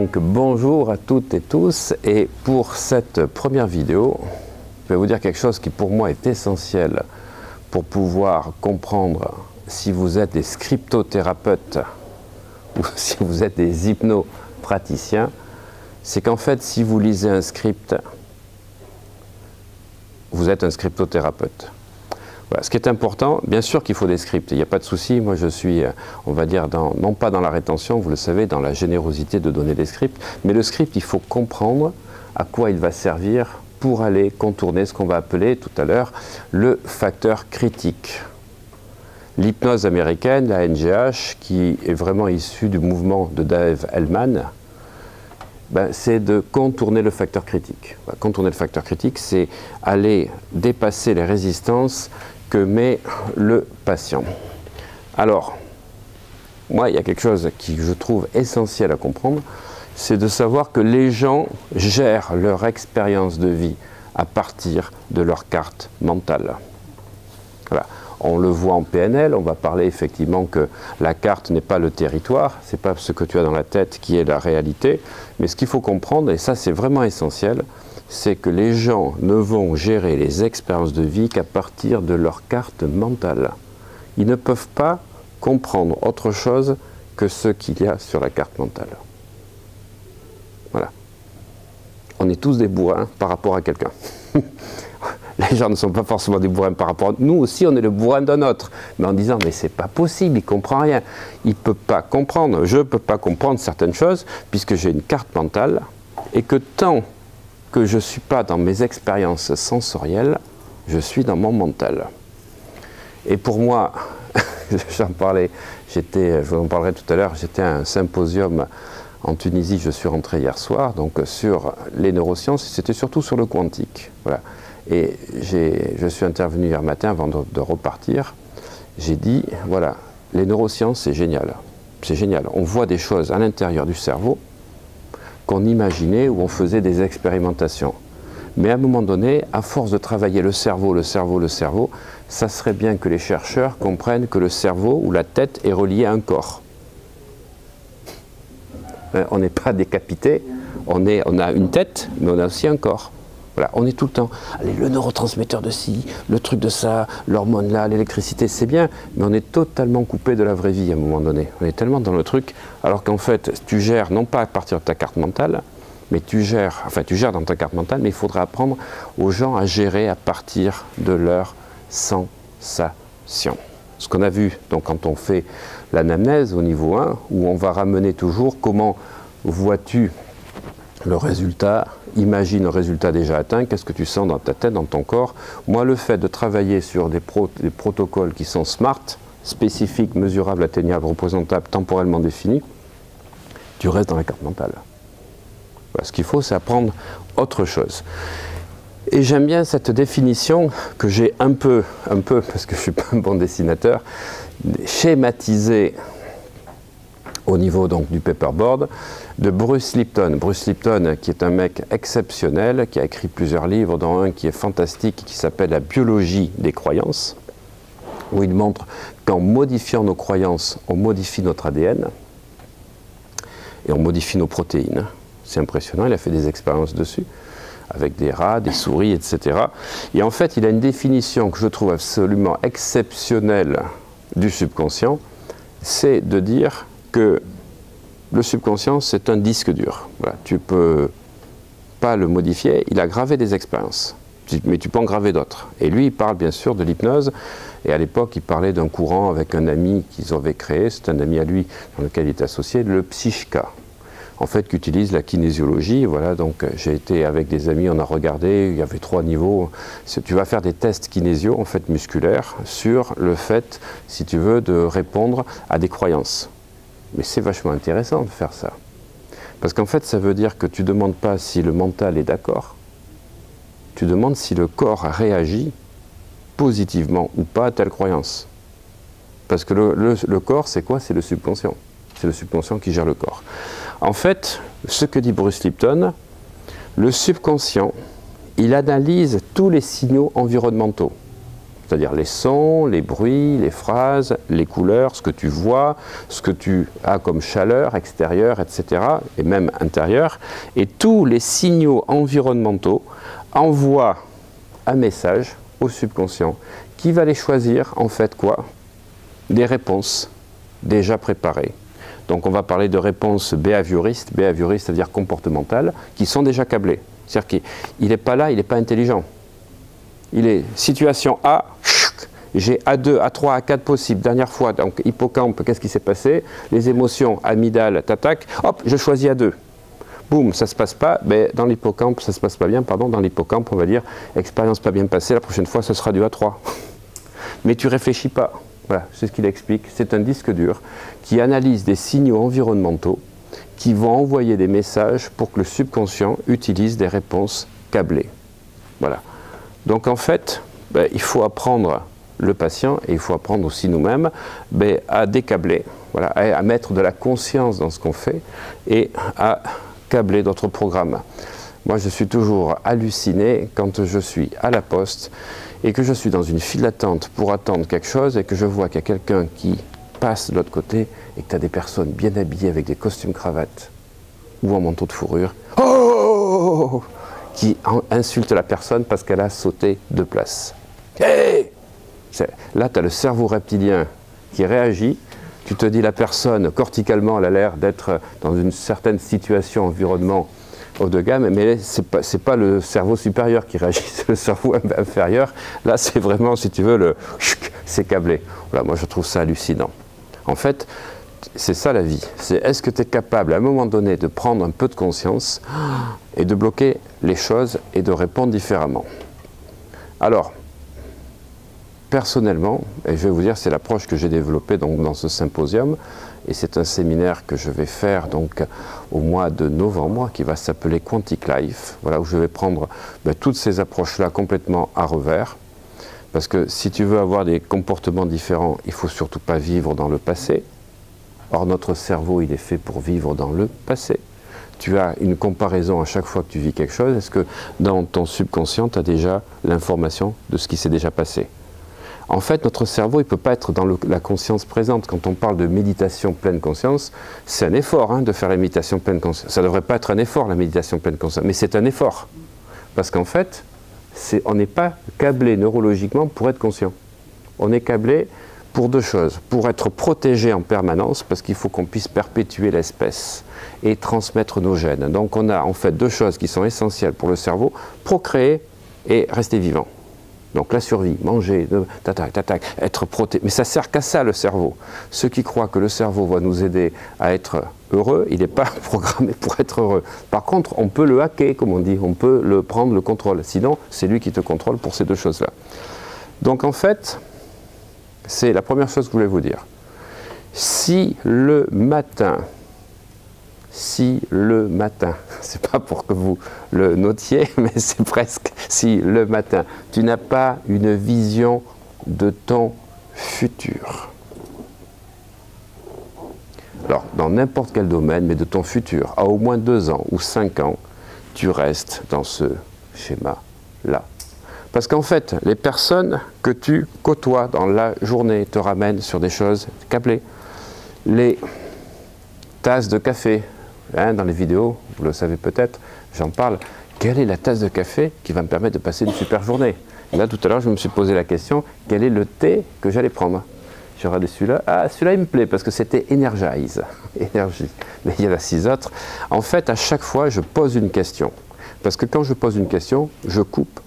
Donc bonjour à toutes et tous, et pour cette première vidéo, je vais vous dire quelque chose qui pour moi est essentiel pour pouvoir comprendre si vous êtes des scriptothérapeutes ou si vous êtes des hypnopraticiens. C'est qu'en fait, si vous lisez un script, vous êtes un scriptothérapeute. Voilà. Ce qui est important, bien sûr qu'il faut des scripts, il n'y a pas de souci. Moi je suis, on va dire, non pas dans la rétention, vous le savez, dans la générosité de donner des scripts, mais le script, il faut comprendre à quoi il va servir pour aller contourner ce qu'on va appeler tout à l'heure le facteur critique. L'hypnose américaine, la NGH, qui est vraiment issue du mouvement de Dave Hellman, c'est de contourner le facteur critique. Contourner le facteur critique, c'est aller dépasser les résistances que met le patient. Alors, moi, il y a quelque chose qui je trouve essentiel à comprendre, c'est de savoir que les gens gèrent leur expérience de vie à partir de leur carte mentale. Voilà. On le voit en PNL, on va parler effectivement que la carte n'est pas le territoire, ce n'est pas ce que tu as dans la tête qui est la réalité, mais ce qu'il faut comprendre, et ça c'est vraiment essentiel, c'est que les gens ne vont gérer les expériences de vie qu'à partir de leur carte mentale. Ils ne peuvent pas comprendre autre chose que ce qu'il y a sur la carte mentale. Voilà. On est tous des bourrins par rapport à quelqu'un. Les gens ne sont pas forcément des bourrins par rapport à nous aussi, on est le bourrin d'un autre. Mais en disant, mais c'est pas possible, il ne comprend rien. Il ne peut pas comprendre, je ne peux pas comprendre certaines choses, puisque j'ai une carte mentale, et que tant que je ne suis pas dans mes expériences sensorielles, je suis dans mon mental. Et pour moi, j'en parlais, je vous en parlerai tout à l'heure, j'étais à un symposium en Tunisie, je suis rentré hier soir, donc sur les neurosciences, c'était surtout sur le quantique. Voilà. Et je suis intervenu hier matin avant de repartir. J'ai dit, voilà, les neurosciences, c'est génial. C'est génial. On voit des choses à l'intérieur du cerveau qu'on imaginait ou on faisait des expérimentations. Mais à un moment donné, à force de travailler le cerveau, ça serait bien que les chercheurs comprennent que le cerveau ou la tête est relié à un corps. On n'est pas décapité, on a une tête, mais on a aussi un corps. Voilà, on est tout le temps, allez, le neurotransmetteur de ci, le truc de ça, l'hormone là, l'électricité, c'est bien, mais on est totalement coupé de la vraie vie à un moment donné. On est tellement dans le truc, alors qu'en fait, tu gères non pas à partir de ta carte mentale, mais tu gères dans ta carte mentale, mais il faudra apprendre aux gens à gérer à partir de leurs sensations. Ce qu'on a vu donc, quand on fait l'anamnèse au niveau 1, où on va ramener toujours comment vois-tu le résultat, imagine le résultat déjà atteint, qu'est-ce que tu sens dans ta tête, dans ton corps. Moi, le fait de travailler sur des protocoles qui sont smart, spécifiques, mesurables, atteignables, représentables, temporellement définis, tu restes dans la carte mentale. Voilà, ce qu'il faut, c'est apprendre autre chose. Et j'aime bien cette définition que j'ai un peu, parce que je ne suis pas un bon dessinateur, schématisée au niveau donc du paperboard, de Bruce Lipton. Bruce Lipton, qui est un mec exceptionnel, qui a écrit plusieurs livres, dont un qui est fantastique, qui s'appelle La biologie des croyances, où il montre qu'en modifiant nos croyances, on modifie notre ADN, et on modifie nos protéines. C'est impressionnant, il a fait des expériences dessus, avec des rats, des souris, etc. Et en fait, il a une définition que je trouve absolument exceptionnelle du subconscient, c'est de dire que le subconscient, c'est un disque dur. Voilà, tu ne peux pas le modifier, il a gravé des expériences, mais tu peux en graver d'autres. Et lui, il parle bien sûr de l'hypnose, et à l'époque, il parlait d'un courant avec un ami qu'ils avaient créé, c'est un ami à lui dans lequel il est associé, le Psychka. En fait, qui utilise la kinésiologie. Voilà, donc j'ai été avec des amis, on a regardé, il y avait 3 niveaux. Tu vas faire des tests kinésio, en fait musculaires, sur le fait, si tu veux, de répondre à des croyances. Mais c'est vachement intéressant de faire ça. Parce qu'en fait, ça veut dire que tu ne demandes pas si le mental est d'accord, tu demandes si le corps réagit positivement ou pas à telle croyance. Parce que le corps, c'est quoi? C'est le subconscient. C'est le subconscient qui gère le corps. En fait, ce que dit Bruce Lipton, le subconscient, il analyse tous les signaux environnementaux. c'est-à-dire les sons, les bruits, les phrases, les couleurs, ce que tu vois, ce que tu as comme chaleur extérieure, etc., et même intérieure, et tous les signaux environnementaux envoient un message au subconscient qui va les choisir, en fait quoi? Des réponses déjà préparées. Donc on va parler de réponses behavioristes, behavioriste, c'est-à-dire comportementales, qui sont déjà câblées. C'est-à-dire qu'il n'est pas là, il n'est pas intelligent. Il est situation A, j'ai A2, A3, A4 possible. Dernière fois, donc hippocampe, qu'est-ce qui s'est passé? Les émotions, amygdale, t'attaque, hop, je choisis A2. Boum, ça ne se passe pas, mais dans l'hippocampe, ça ne se passe pas bien, pardon, dans l'hippocampe, on va dire, expérience pas bien passée, la prochaine fois, ce sera du A3. Mais tu réfléchis pas. Voilà, c'est ce qu'il explique. C'est un disque dur qui analyse des signaux environnementaux qui vont envoyer des messages pour que le subconscient utilise des réponses câblées. Voilà. Donc en fait, il faut apprendre le patient et il faut apprendre aussi nous-mêmes à décabler, voilà, à mettre de la conscience dans ce qu'on fait et à câbler d'autres programmes. Moi, je suis toujours halluciné quand je suis à la poste et que je suis dans une file d'attente pour attendre quelque chose et que je vois qu'il y a quelqu'un qui passe de l'autre côté et que tu as des personnes bien habillées avec des costumes cravates ou en manteau de fourrure. Oh, qui insulte la personne parce qu'elle a sauté de place. Hey, là, tu as le cerveau reptilien qui réagit. Tu te dis, la personne, corticalement, elle a l'air d'être dans une certaine situation, environnement haut de gamme, mais ce n'est pas le cerveau supérieur qui réagit, c'est le cerveau inférieur. Là, c'est vraiment, si tu veux, c'est câblé. Voilà, moi, je trouve ça hallucinant. En fait, c'est ça la vie. C'est est-ce que tu es capable à un moment donné de prendre un peu de conscience et de bloquer les choses et de répondre différemment. Alors, personnellement, et je vais vous dire, c'est l'approche que j'ai développée donc, dans ce symposium, et c'est un séminaire que je vais faire donc, au mois de novembre, qui va s'appeler Quantic Life, voilà, où je vais prendre toutes ces approches-là complètement à revers. Parce que si tu veux avoir des comportements différents, il ne faut surtout pas vivre dans le passé. Or, notre cerveau, il est fait pour vivre dans le passé. Tu as une comparaison à chaque fois que tu vis quelque chose. Est-ce que dans ton subconscient, tu as déjà l'information de ce qui s'est déjà passé? En fait, notre cerveau, il ne peut pas être dans la conscience présente. Quand on parle de méditation pleine conscience, c'est un effort de faire la méditation pleine conscience. Ça ne devrait pas être un effort, la méditation pleine conscience, mais c'est un effort. Parce qu'en fait, on n'est pas câblé neurologiquement pour être conscient. On est câblé pour deux choses. Pour être protégé en permanence, parce qu'il faut qu'on puisse perpétuer l'espèce et transmettre nos gènes. Donc on a en fait deux choses qui sont essentielles pour le cerveau, procréer et rester vivant. Donc la survie, manger, être protégé. Mais ça ne sert qu'à ça le cerveau. Ceux qui croient que le cerveau va nous aider à être heureux, il n'est pas programmé pour être heureux. Par contre, on peut le hacker, comme on dit, on peut le prendre le contrôle. Sinon, c'est lui qui te contrôle pour ces deux choses-là. Donc en fait, c'est la première chose que je voulais vous dire. Si le matin, c'est pas pour que vous le notiez, mais c'est presque, si le matin, tu n'as pas une vision de ton futur. Alors, dans n'importe quel domaine, mais de ton futur, à au moins 2 ans ou 5 ans, tu restes dans ce schéma-là. Parce qu'en fait, les personnes que tu côtoies dans la journée te ramènent sur des choses câblées. Les tasses de café, dans les vidéos, vous le savez peut-être, j'en parle. Quelle est la tasse de café qui va me permettre de passer une super journée? Et là, tout à l'heure, je me suis posé la question, quel est le thé que j'allais prendre? J'ai regardé celui-là. Ah, celui-là, il me plaît parce que c'était Energize. Énergie. Mais il y en a 6 autres. En fait, à chaque fois, je pose une question. Parce que quand je pose une question, je coupe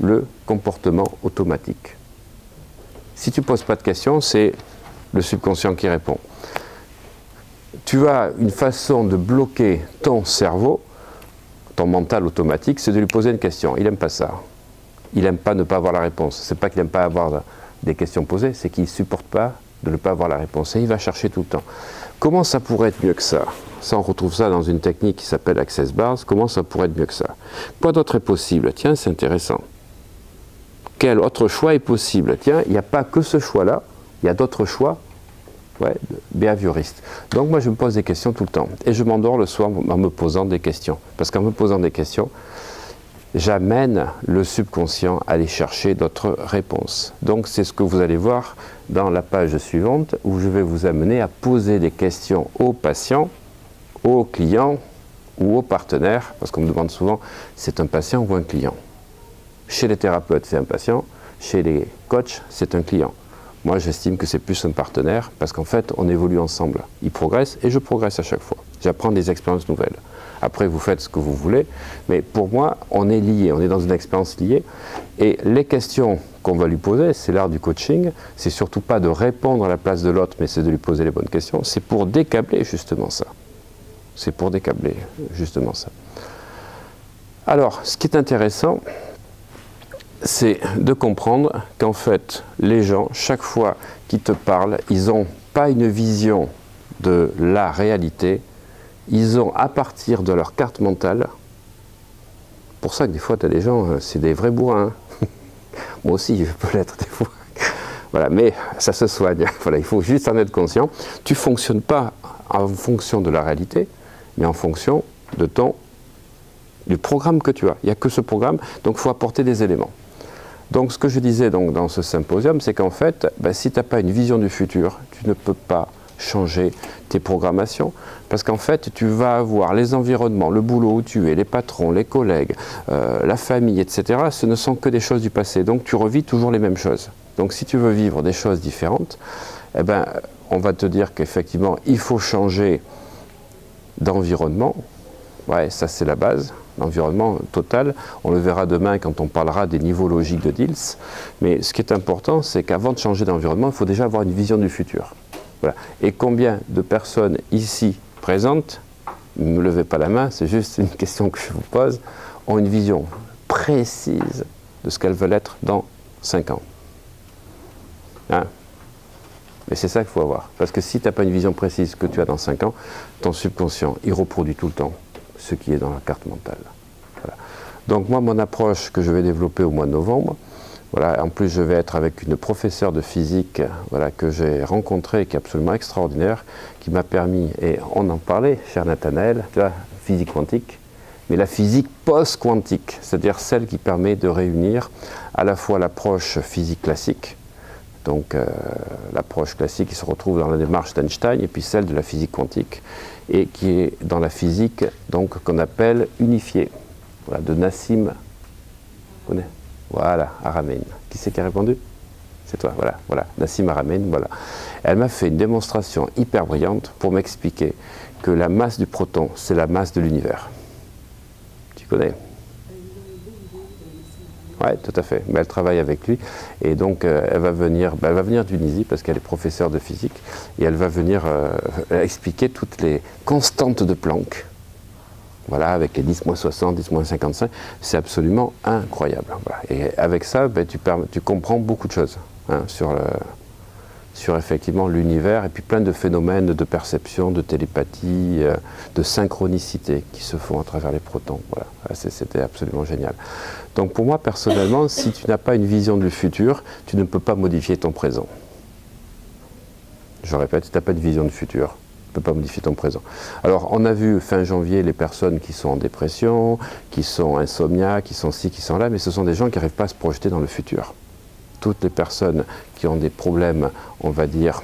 le comportement automatique. Si tu ne poses pas de questions, c'est le subconscient qui répond. Tu as une façon de bloquer ton cerveau, ton mental automatique, c'est de lui poser une question. Il n'aime pas ça. Il n'aime pas ne pas avoir la réponse. Ce n'est pas qu'il n'aime pas avoir des questions posées, c'est qu'il ne supporte pas de ne pas avoir la réponse. Et il va chercher tout le temps. Comment ça pourrait être mieux que ça? Ça, on retrouve ça dans une technique qui s'appelle Access Bars. Comment ça pourrait être mieux que ça? Quoi d'autre est possible? Tiens, c'est intéressant. Quel autre choix est possible? Tiens, il n'y a pas que ce choix-là, il y a d'autres choix behavioristes. Donc moi, je me pose des questions tout le temps. Et je m'endors le soir en me posant des questions. Parce qu'en me posant des questions, j'amène le subconscient à aller chercher d'autres réponses. Donc c'est ce que vous allez voir dans la page suivante, où je vais vous amener à poser des questions aux patients, aux clients ou aux partenaires, parce qu'on me demande souvent, c'est un patient ou un client? Chez les thérapeutes, c'est un patient, chez les coachs, c'est un client. Moi, j'estime que c'est plus un partenaire, parce qu'en fait, on évolue ensemble. Il progresse et je progresse à chaque fois. J'apprends des expériences nouvelles. Après, vous faites ce que vous voulez, mais pour moi, on est liés, on est dans une expérience liée. Et les questions qu'on va lui poser, c'est l'art du coaching, c'est surtout pas de répondre à la place de l'autre, mais c'est de lui poser les bonnes questions. C'est pour décabler justement ça. C'est pour décabler justement ça. Alors, ce qui est intéressant, c'est de comprendre qu'en fait, les gens, chaque fois qu'ils te parlent, ils n'ont pas une vision de la réalité, ils ont à partir de leur carte mentale. Pour ça que des fois, tu as des gens, c'est des vrais bourrins. Moi aussi, je peux l'être des fois. Voilà, mais ça se soigne. Voilà, il faut juste en être conscient. Tu ne fonctionnes pas en fonction de la réalité, mais en fonction de du programme que tu as. Il n'y a que ce programme, donc il faut apporter des éléments. Donc ce que je disais donc, dans ce symposium, c'est qu'en fait, si tu n'as pas une vision du futur, tu ne peux pas changer tes programmations, parce qu'en fait, tu vas avoir les environnements, le boulot où tu es, les patrons, les collègues, la famille, etc. Ce ne sont que des choses du passé, donc tu revis toujours les mêmes choses. Donc si tu veux vivre des choses différentes, eh ben, on va te dire qu'effectivement, il faut changer d'environnement. Ouais, ça c'est la base, l'environnement total. On le verra demain quand on parlera des niveaux logiques de Diels. Mais ce qui est important, c'est qu'avant de changer d'environnement, il faut déjà avoir une vision du futur. Voilà. Et combien de personnes ici présentes, ne me levez pas la main, c'est juste une question que je vous pose, ont une vision précise de ce qu'elles veulent être dans 5 ans. Hein? Mais c'est ça qu'il faut avoir. Parce que si tu n'as pas une vision précise que tu as dans 5 ans, ton subconscient, il reproduit tout le temps ce qui est dans la carte mentale. Voilà. Donc moi, mon approche que je vais développer au mois de novembre, voilà, en plus je vais être avec une professeure de physique voilà, que j'ai rencontrée, qui est absolument extraordinaire, qui m'a permis, et on en parlait, cher Nathanaël, tu vois, physique quantique, mais la physique post-quantique, c'est-à-dire celle qui permet de réunir à la fois l'approche physique classique, donc l'approche classique qui se retrouve dans la démarche d'Einstein, et puis celle de la physique quantique, et qui est dans la physique qu'on appelle unifiée, voilà, de Nassim, connais? Voilà, Haramein. Qui c'est qui a répondu? C'est toi, voilà, Nassim Haramein, voilà. Elle m'a fait une démonstration hyper brillante pour m'expliquer que la masse du proton, c'est la masse de l'univers. Tu connais? Oui, tout à fait. Mais elle travaille avec lui et donc elle va venir de Tunisie parce qu'elle est professeure de physique et elle va venir expliquer toutes les constantes de Planck. Voilà, avec les 10-60, 10-55, c'est absolument incroyable. Voilà. Et avec ça, tu comprends beaucoup de choses hein, sur effectivement l'univers et puis plein de phénomènes de perception, de télépathie, de synchronicité qui se font à travers les protons. Voilà, c'était absolument génial. Donc pour moi, personnellement, si tu n'as pas une vision du futur, tu ne peux pas modifier ton présent. Je répète, si tu n'as pas de vision du futur, tu ne peux pas modifier ton présent. Alors, on a vu fin janvier les personnes qui sont en dépression, qui sont insomniaques, qui sont ci, qui sont là, mais ce sont des gens qui n'arrivent pas à se projeter dans le futur. Toutes les personnes qui ont des problèmes, on va dire,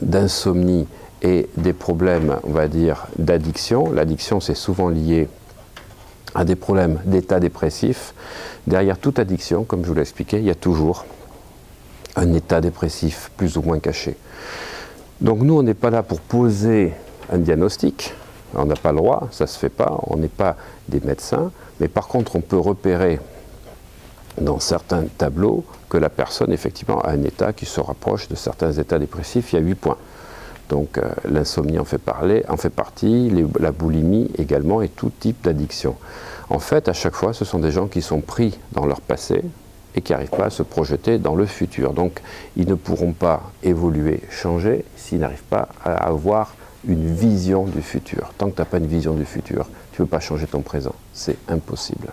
d'insomnie et des problèmes, on va dire, d'addiction. L'addiction, c'est souvent lié à des problèmes d'état dépressif. Derrière toute addiction, comme je vous l'ai expliqué, il y a toujours un état dépressif plus ou moins caché. Donc nous, on n'est pas là pour poser un diagnostic, on n'a pas le droit, ça ne se fait pas, on n'est pas des médecins, mais par contre, on peut repérer dans certains tableaux que la personne, effectivement, a un état qui se rapproche de certains états dépressifs. Il y a 8 points. Donc l'insomnie en fait partie, la boulimie également et tout type d'addiction. En fait, à chaque fois, ce sont des gens qui sont pris dans leur passé et qui n'arrivent pas à se projeter dans le futur. Donc ils ne pourront pas évoluer, changer, s'ils n'arrivent pas à avoir une vision du futur. Tant que tu n'as pas une vision du futur, tu ne peux pas changer ton présent. C'est impossible.